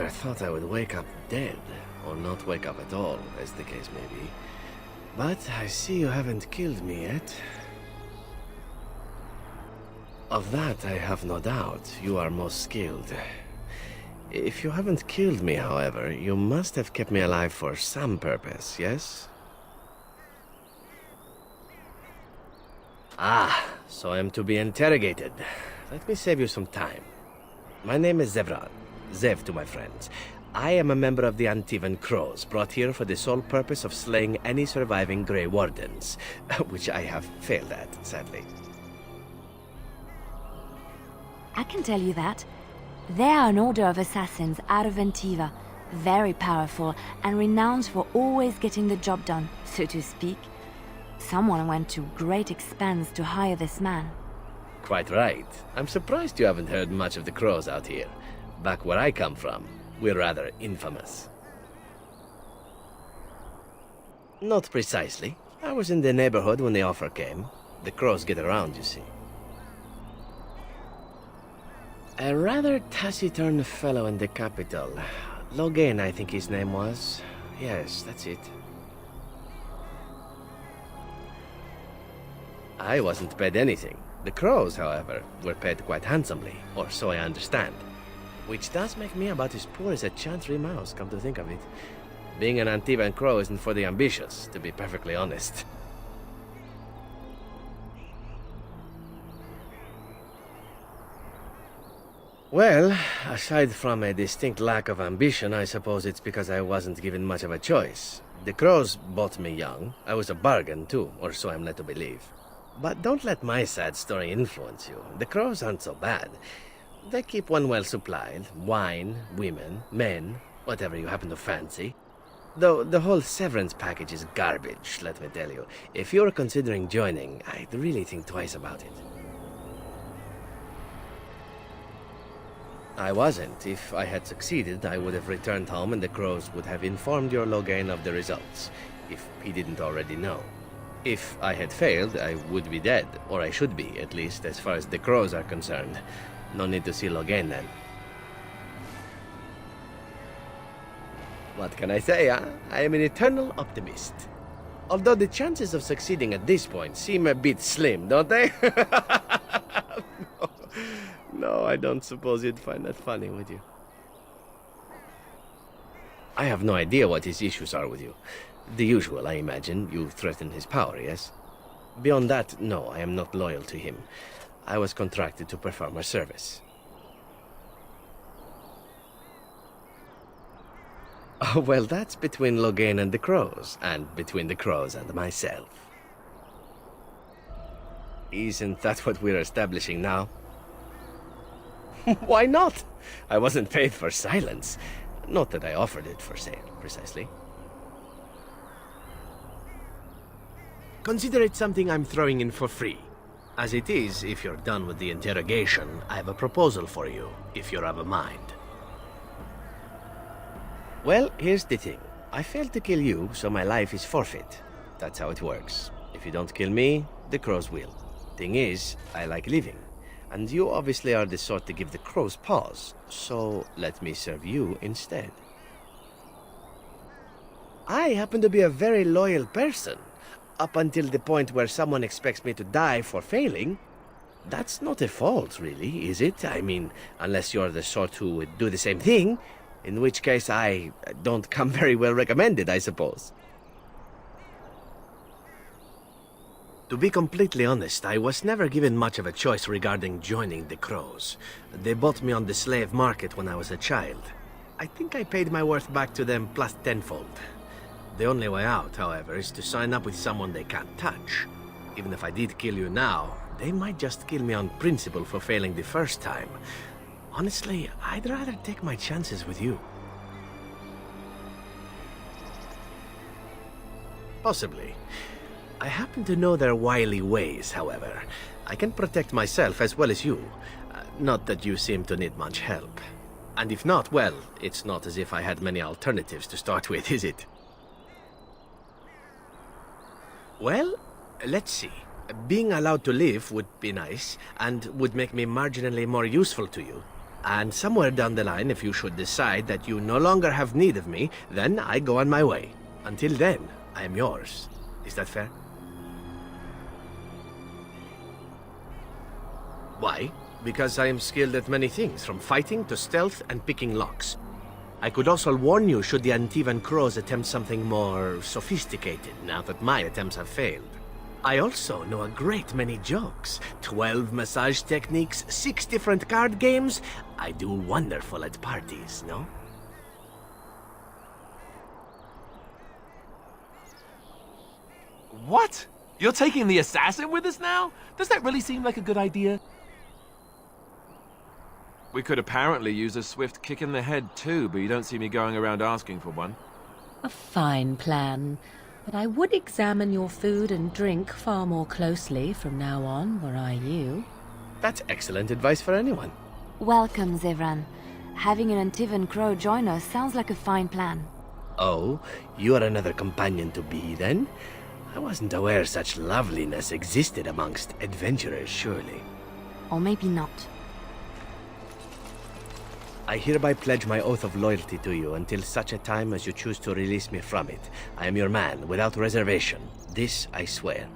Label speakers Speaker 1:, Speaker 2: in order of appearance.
Speaker 1: never thought I would wake up dead, or not wake up at all, as the case may be. But I see you haven't killed me yet. Of that I have no doubt. You are most skilled. If you haven't killed me, however, you must have kept me alive for some purpose, yes? Ah, so I am to be interrogated. Let me save you some time. My name is Zevran. Zev to my friends. I am a member of the Antivan Crows, brought here for the sole purpose of slaying any surviving Grey Wardens, which I have failed at, sadly.
Speaker 2: I can tell you that. They are an order of assassins out of Antiva, very powerful and renowned for always getting the job done, so to speak. Someone went to great expense to hire this man.
Speaker 1: Quite right. I'm surprised you haven't heard much of the Crows out here. Back where I come from, we're rather infamous. Not precisely. I was in the neighborhood when the offer came. The Crows get around, you see. A rather taciturn fellow in the capital. Logain, I think his name was. Yes, that's it. I wasn't paid anything. The Crows, however, were paid quite handsomely, or so I understand. Which does make me about as poor as a Chantry mouse, come to think of it. Being an Antivan Crow isn't for the ambitious, to be perfectly honest. Well, aside from a distinct lack of ambition, I suppose it's because I wasn't given much of a choice. The Crows bought me young. I was a bargain, too, or so I'm led to believe. But don't let my sad story influence you. The Crows aren't so bad. They keep one well supplied. Wine, women, men, whatever you happen to fancy. Though the whole severance package is garbage, let me tell you. If you're considering joining, I'd really think twice about it. I wasn't. If I had succeeded, I would have returned home and the Crows would have informed your Logain of the results, if he didn't already know. If I had failed, I would be dead, or I should be, at least as far as the Crows are concerned. No need to see Logain then. What can I say, huh? I am an eternal optimist. Although the chances of succeeding at this point seem a bit slim, don't they? No, I don't suppose you'd find that funny, would you? I have no idea what his issues are with you. The usual, I imagine. You threaten his power, yes? Beyond that, no, I am not loyal to him. I was contracted to perform a service. Oh, well, that's between Logain and the Crows, and between the Crows and myself. Isn't that what we're establishing now? Why not? I wasn't paid for silence. Not that I offered it for sale, precisely. Consider it something I'm throwing in for free. As it is, if you're done with the interrogation, I have a proposal for you, if you're of a mind. Well, here's the thing. I failed to kill you, so my life is forfeit. That's how it works. If you don't kill me, the Crows will. Thing is, I like living. And you obviously are the sort to give the Crows pause, so let me serve you instead. I happen to be a very loyal person, up until the point where someone expects me to die for failing. That's not a fault, really, is it? I mean, unless you're the sort who would do the same thing, in which case I don't come very well recommended, I suppose. To be completely honest, I was never given much of a choice regarding joining the Crows. They bought me on the slave market when I was a child. I think I paid my worth back to them plus tenfold. The only way out, however, is to sign up with someone they can't touch. Even if I did kill you now, they might just kill me on principle for failing the first time. Honestly, I'd rather take my chances with you. Possibly. I happen to know their wily ways, however. I can protect myself as well as you. Not that you seem to need much help. And if not, well, it's not as if I had many alternatives to start with, is it? Well, let's see. Being allowed to live would be nice, and would make me marginally more useful to you. And somewhere down the line, if you should decide that you no longer have need of me, then I go on my way. Until then, I am yours. Is that fair? Why? Because I am skilled at many things, from fighting to stealth and picking locks. I could also warn you should the Antivan Crows attempt something more sophisticated, now that my attempts have failed. I also know a great many jokes. 12 massage techniques, 6 different card games. I do wonderful at parties, no?
Speaker 3: What? You're taking the assassin with us now? Does that really seem like a good idea? We could apparently use a swift kick in the head too, but you don't see me going around asking for one.
Speaker 4: A fine plan. But I would examine your food and drink far more closely from now on, were I you.
Speaker 1: That's excellent advice for anyone.
Speaker 2: Welcome, Zevran. Having an Antivan Crow join us sounds like a fine plan.
Speaker 1: Oh, you are another companion to be, then? I wasn't aware such loveliness existed amongst adventurers, surely.
Speaker 2: Or maybe not.
Speaker 1: I hereby pledge my oath of loyalty to you until such a time as you choose to release me from it. I am your man, without reservation. This I swear.